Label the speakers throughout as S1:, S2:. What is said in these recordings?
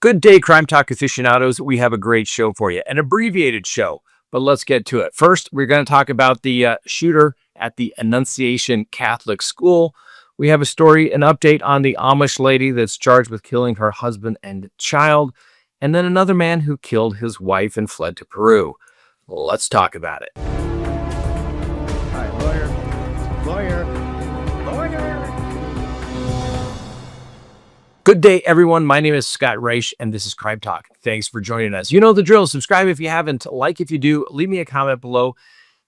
S1: Good day, Crime Talk aficionados. We have a great show for you, an abbreviated show, but let's get to it. First, we're going to talk about the shooter at the Annunciation Catholic School. We have a story, an update on the Amish lady that's charged with killing her husband and child, and then another man who killed his wife and fled to Peru. Let's talk about it.
S2: All right, lawyer.
S1: Good day, everyone. My name is Scott Reich, and this is Crime Talk. Thanks for joining us. You know the drill. Subscribe if you haven't. Like if you do. Leave me a comment below.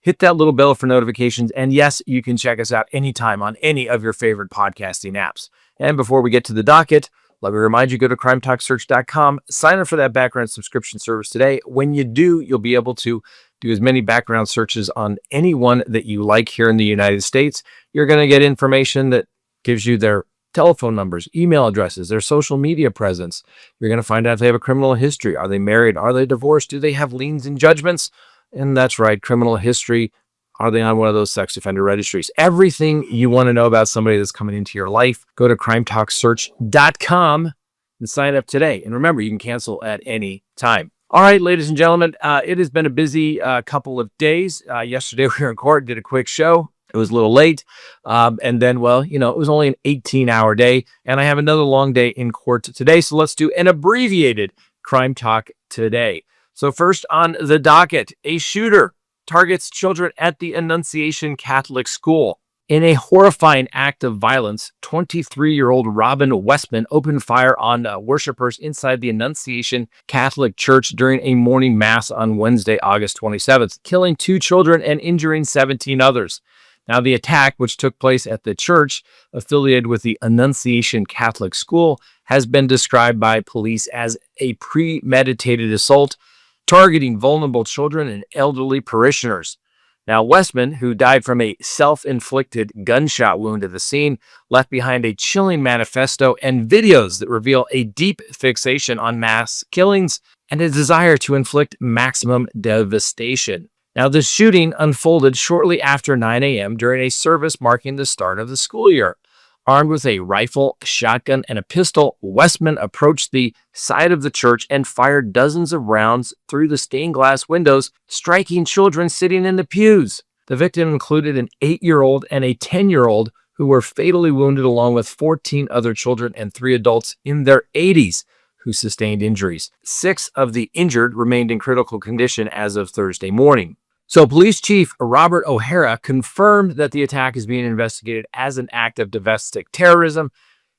S1: Hit that little bell for notifications. And yes, you can check us out anytime on any of your favorite podcasting apps. And before we get to the docket, let me remind you, go to crimetalksearch.com. Sign up for that background subscription service today. When you do, you'll be able to do as many background searches on anyone that you like here in the United States. You're going to get information that gives you their telephone numbers, email addresses, their social media presence. You're going to find out if they have a criminal history. Are they married? Are they divorced? Do they have liens and judgments? And that's right, criminal history. Are they on one of those sex offender registries? Everything you want to know about somebody that's coming into your life, go to crimetalksearch.com and sign up today. And remember, you can cancel at any time. All right, ladies and gentlemen, it has been a busy couple of days. Yesterday we were in court, did a quick show. It was a little late. And then, well, you know, it was only an 18-hour day. And I have another long day in court today. So let's do an abbreviated Crime Talk today. So first on the docket, a shooter targets children at the Annunciation Catholic School. In a horrifying act of violence, 23-year-old Robin Westman opened fire on worshipers inside the Annunciation Catholic Church during a morning mass on Wednesday, August 27th, killing 2 children and injuring 17 others. Now, the attack, which took place at the church affiliated with the Annunciation Catholic School, has been described by police as a premeditated assault targeting vulnerable children and elderly parishioners. Now, Westman, who died from a self-inflicted gunshot wound at the scene, left behind a chilling manifesto and videos that reveal a deep fixation on mass killings and a desire to inflict maximum devastation. Now, the shooting unfolded shortly after 9 a.m. during a service marking the start of the school year. Armed with a rifle, shotgun, and a pistol, Westman approached the side of the church and fired dozens of rounds through the stained glass windows, striking children sitting in the pews. The victim included an 8-year-old and a 10-year-old who were fatally wounded, along with 14 other children and 3 adults in their 80s who sustained injuries. 6 of the injured remained in critical condition as of Thursday morning. So Police Chief Robert O'Hara confirmed that the attack is being investigated as an act of domestic terrorism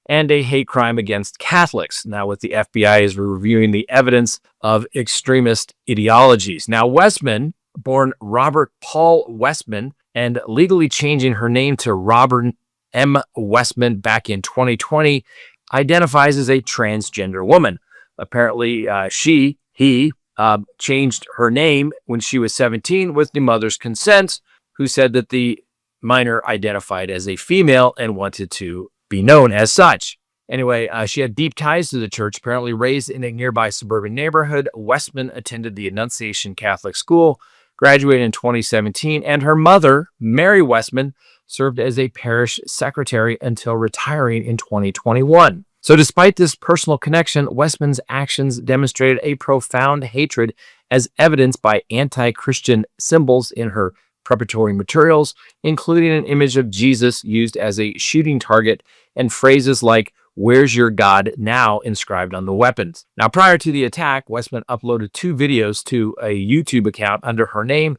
S1: and a hate crime against Catholics. Now, with the FBI is reviewing the evidence of extremist ideologies. Now, Westman, born Robert Paul Westman, and legally changing her name to Robert M. Westman back in 2020, identifies as a transgender woman. Apparently, he changed her name when she was 17 with the mother's consent, who said that the minor identified as a female and wanted to be known as such. Anyway, she had deep ties to the church. Apparently raised in a nearby suburban neighborhood, Westman attended the Annunciation Catholic School, graduated in 2017, and her mother, Mary Westman, served as a parish secretary until retiring in 2021. So despite this personal connection, Westman's actions demonstrated a profound hatred, as evidenced by anti-Christian symbols in her preparatory materials, including an image of Jesus used as a shooting target and phrases like, "Where's your God now?" inscribed on the weapons. Now, prior to the attack, Westman uploaded 2 videos to a YouTube account under her name,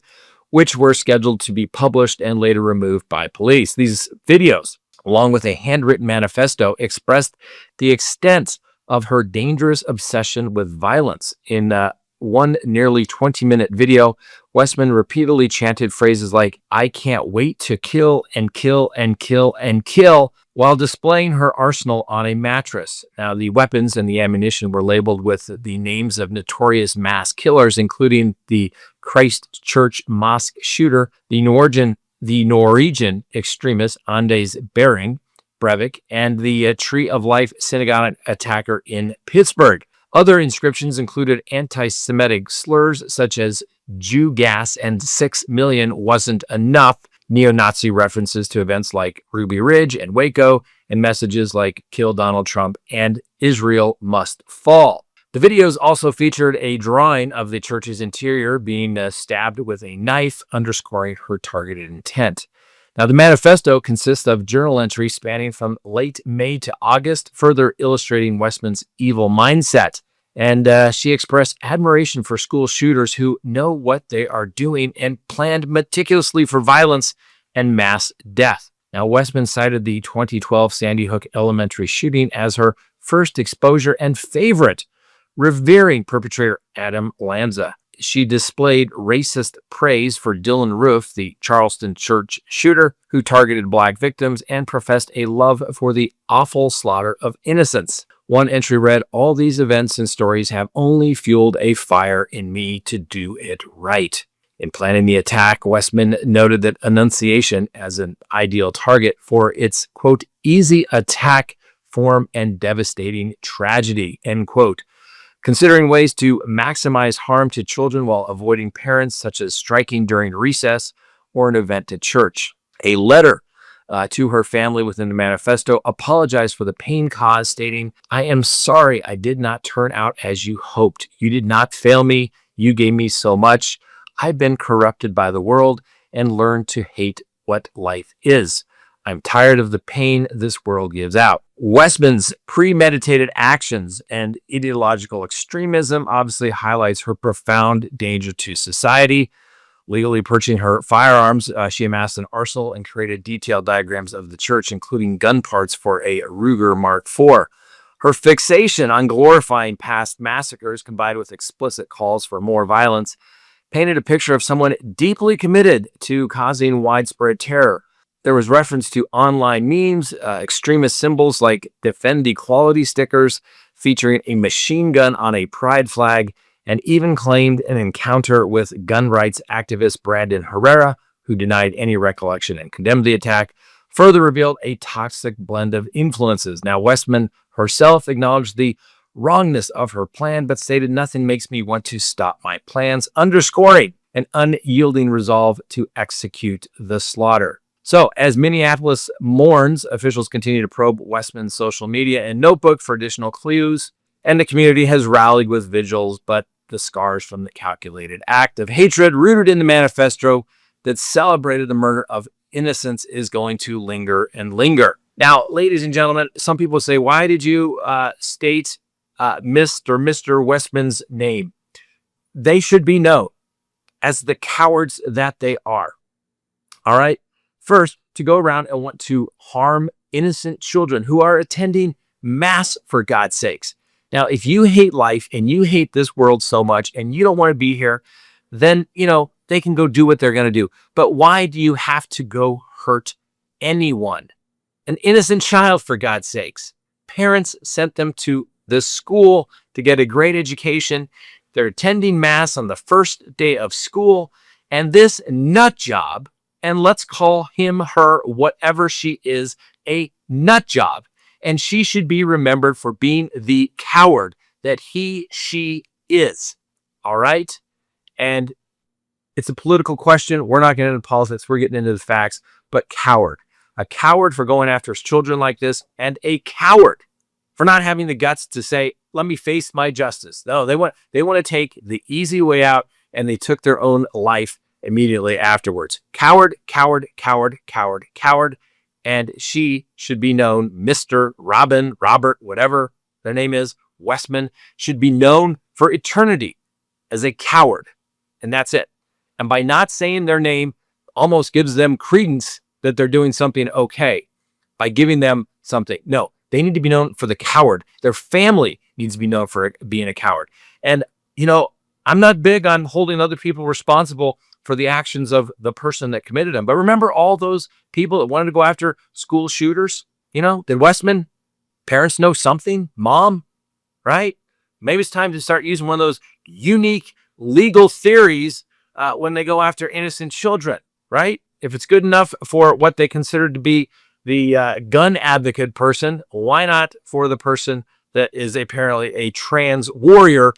S1: which were scheduled to be published and later removed by police. These videos, along with a handwritten manifesto, expressed the extent of her dangerous obsession with violence. In one nearly 20-minute video, Westman repeatedly chanted phrases like, "I can't wait to kill and kill and kill and kill," while displaying her arsenal on a mattress. Now, the weapons and the ammunition were labeled with the names of notorious mass killers, including the Christchurch mosque shooter, the Norwegian extremist Anders Breivik, and the Tree of Life synagogue attacker in Pittsburgh. Other inscriptions included anti-Semitic slurs such as "Jew gas" and "6 million wasn't enough," neo-Nazi references to events like Ruby Ridge and Waco, and messages like "Kill Donald Trump" and "Israel must fall." The videos also featured a drawing of the church's interior being stabbed with a knife, underscoring her targeted intent. Now, the manifesto consists of journal entries spanning from late May to August, further illustrating Westman's evil mindset. And she expressed admiration for school shooters who know what they are doing and planned meticulously for violence and mass death. Now, Westman cited the 2012 Sandy Hook Elementary shooting as her first exposure and favorite, revering perpetrator Adam Lanza. She displayed racist praise for Dylan Roof, the Charleston church shooter who targeted black victims, and professed a love for the awful slaughter of innocents. One entry read, "All these events and stories have only fueled a fire in me to do it right." In planning the attack, Westman noted that Annunciation as an ideal target for its, quote, easy attack form and devastating tragedy, end quote. Considering ways to maximize harm to children while avoiding parents, such as striking during recess or an event at church. A letter to her family within the manifesto apologized for the pain caused, stating, "I am sorry I did not turn out as you hoped. You did not fail me. You gave me so much. I've been corrupted by the world and learned to hate what life is. I'm tired of the pain this world gives out." Westman's premeditated actions and ideological extremism obviously highlights her profound danger to society. Legally purchasing her firearms, she amassed an arsenal and created detailed diagrams of the church, including gun parts for a Ruger Mark IV. Her fixation on glorifying past massacres, combined with explicit calls for more violence, painted a picture of someone deeply committed to causing widespread terror. There was reference to online memes, extremist symbols like Defend Equality stickers featuring a machine gun on a pride flag, and even claimed an encounter with gun rights activist Brandon Herrera, who denied any recollection and condemned the attack, further revealed a toxic blend of influences. Now, Westman herself acknowledged the wrongness of her plan, but stated, "Nothing makes me want to stop my plans," underscoring an unyielding resolve to execute the slaughter. So, as Minneapolis mourns, officials continue to probe Westman's social media and notebook for additional clues, and the community has rallied with vigils, but the scars from the calculated act of hatred rooted in the manifesto that celebrated the murder of innocents is going to linger and linger. Now, ladies and gentlemen, some people say, why did you state Mr. Westman's name? They should be known as the cowards that they are. All right? First, to go around and want to harm innocent children who are attending mass, for God's sakes. Now, if you hate life and you hate this world so much and you don't want to be here, then, they can go do what they're going to do. But why do you have to go hurt anyone? An innocent child, for God's sakes. Parents sent them to this school to get a great education. They're attending mass on the first day of school, and this nut job, and let's call him, her, whatever she is, a nut job. And she should be remembered for being the coward that she is. All right? And it's a political question. We're not getting into politics. We're getting into the facts. But coward. A coward for going after children like this, and a coward for not having the guts to say, let me face my justice. No, they want to take the easy way out, and they took their own life immediately afterwards. Coward, coward, coward, coward, coward. And she should be known, Mr. Robert, whatever their name is, Westman, should be known for eternity as a coward. And that's it. And by not saying their name, almost gives them credence that they're doing something okay by giving them something. No, they need to be known for the coward. Their family needs to be known for being a coward. And, I'm not big on holding other people responsible for the actions of the person that committed them. But remember all those people that wanted to go after school shooters? Did Westman parents know something? Mom, right? Maybe it's time to start using one of those unique legal theories when they go after innocent children, right? If it's good enough for what they consider to be the gun advocate person, why not for the person that is apparently a trans warrior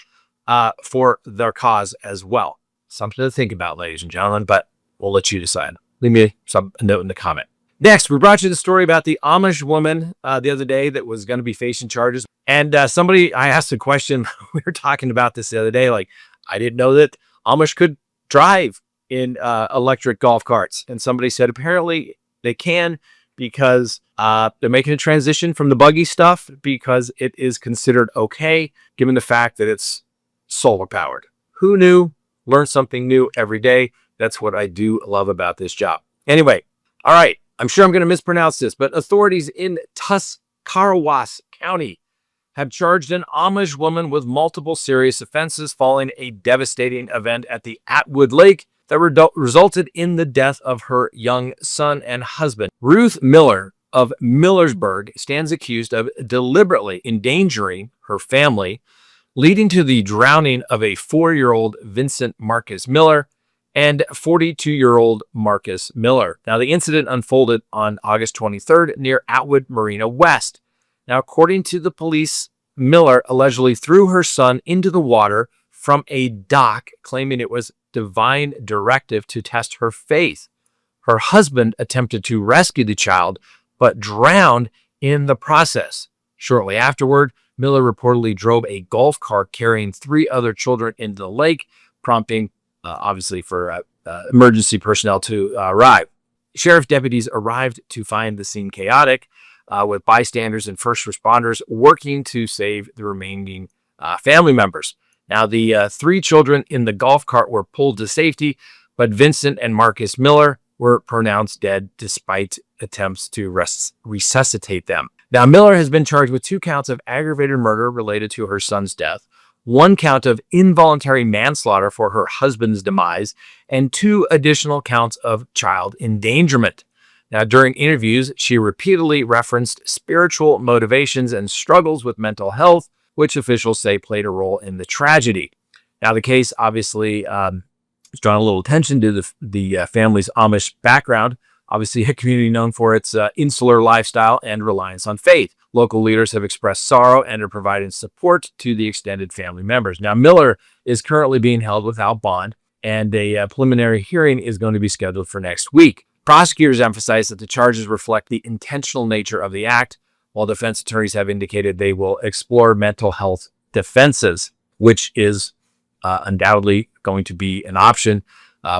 S1: for their cause as well? Something to think about, ladies and gentlemen, but we'll let you decide. Leave me a note in the comment. Next, we brought you the story about the Amish woman the other day that was going to be facing charges. And I asked a question. We were talking about this the other day. Like, I didn't know that Amish could drive in electric golf carts. And somebody said apparently they can because they're making a transition from the buggy stuff because it is considered okay, given the fact that it's solar powered. Who knew? Learn something new every day. That's what I do love about this job. Anyway, all right. I'm sure I'm going to mispronounce this, but authorities in Tuscarawas County have charged an Amish woman with multiple serious offenses following a devastating event at the Atwood Lake that resulted in the death of her young son and husband. Ruth Miller of Millersburg stands accused of deliberately endangering her family, leading to the drowning of a 4-year-old Vincent Marcus Miller and 42-year-old Marcus Miller. Now, the incident unfolded on August 23rd near Atwood Marina West. Now, according to the police, Miller allegedly threw her son into the water from a dock, claiming it was divine directive to test her faith. Her husband attempted to rescue the child, but drowned in the process. Shortly afterward, Miller reportedly drove a golf cart carrying 3 other children into the lake, prompting, obviously, for emergency personnel to arrive. Sheriff deputies arrived to find the scene chaotic, with bystanders and first responders working to save the remaining family members. Now, the 3 children in the golf cart were pulled to safety, but Vincent and Marcus Miller were pronounced dead despite attempts to resuscitate them. Now, Miller has been charged with 2 counts of aggravated murder related to her son's death, 1 count of involuntary manslaughter for her husband's demise, and 2 additional counts of child endangerment. Now, during interviews, she repeatedly referenced spiritual motivations and struggles with mental health, which officials say played a role in the tragedy. Now, the case obviously has drawn a little attention to the family's Amish background, obviously a community known for its insular lifestyle and reliance on faith. Local leaders have expressed sorrow and are providing support to the extended family members. Now, Miller is currently being held without bond, and a preliminary hearing is going to be scheduled for next week. Prosecutors emphasize that the charges reflect the intentional nature of the act, while defense attorneys have indicated they will explore mental health defenses, which is undoubtedly going to be an option,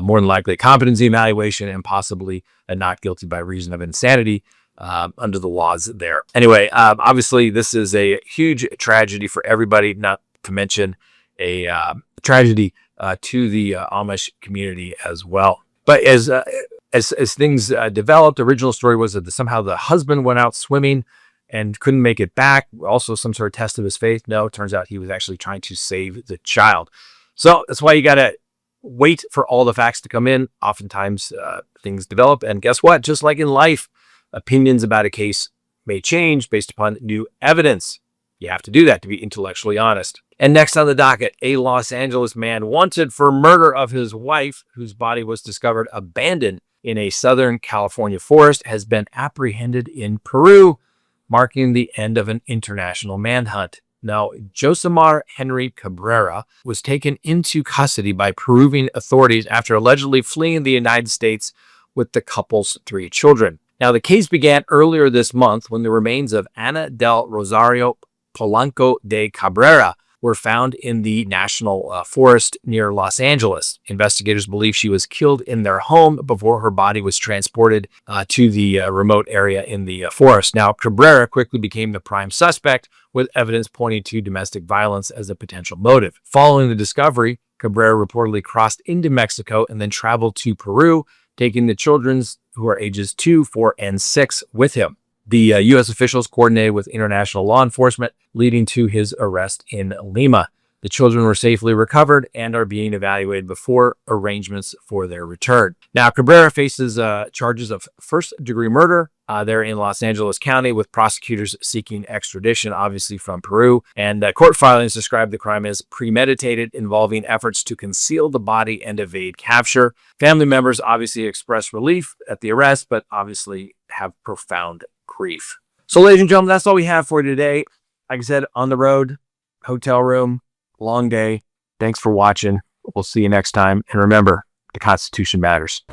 S1: more than likely a competency evaluation and possibly a not guilty by reason of insanity under the laws there. Anyway, obviously, this is a huge tragedy for everybody, not to mention a tragedy to the Amish community as well. But as things developed, the original story was that somehow the husband went out swimming and couldn't make it back. Also, some sort of test of his faith. No, it turns out he was actually trying to save the child. So that's why you got to wait for all the facts to come in. Oftentimes, things develop. And guess what? Just like in life, opinions about a case may change based upon new evidence. You have to do that to be intellectually honest. And next on the docket, a Los Angeles man wanted for murder of his wife, whose body was discovered abandoned in a Southern California forest, has been apprehended in Peru, marking the end of an international manhunt. Now, Josemar Henry Cabrera was taken into custody by Peruvian authorities after allegedly fleeing the United States with the couple's 3 children. Now, the case began earlier this month when the remains of Ana del Rosario Polanco de Cabrera were found in the national forest near Los Angeles. Investigators believe she was killed in their home before her body was transported to the remote area in the forest. Now, Cabrera quickly became the prime suspect, with evidence pointing to domestic violence as a potential motive. Following the discovery, Cabrera reportedly crossed into Mexico and then traveled to Peru, taking the children, who are ages 2, 4, and 6, with him. The U.S. officials coordinated with international law enforcement, leading to his arrest in Lima. The children were safely recovered and are being evaluated before arrangements for their return. Now, Cabrera faces charges of first-degree murder there in Los Angeles County, with prosecutors seeking extradition, obviously from Peru. And court filings describe the crime as premeditated, involving efforts to conceal the body and evade capture. Family members obviously express relief at the arrest, but obviously have profound grief. So, ladies and gentlemen, that's all we have for today. Like I said, on the road, hotel room, long day. Thanks for watching. We'll see you next time. And remember, the Constitution matters.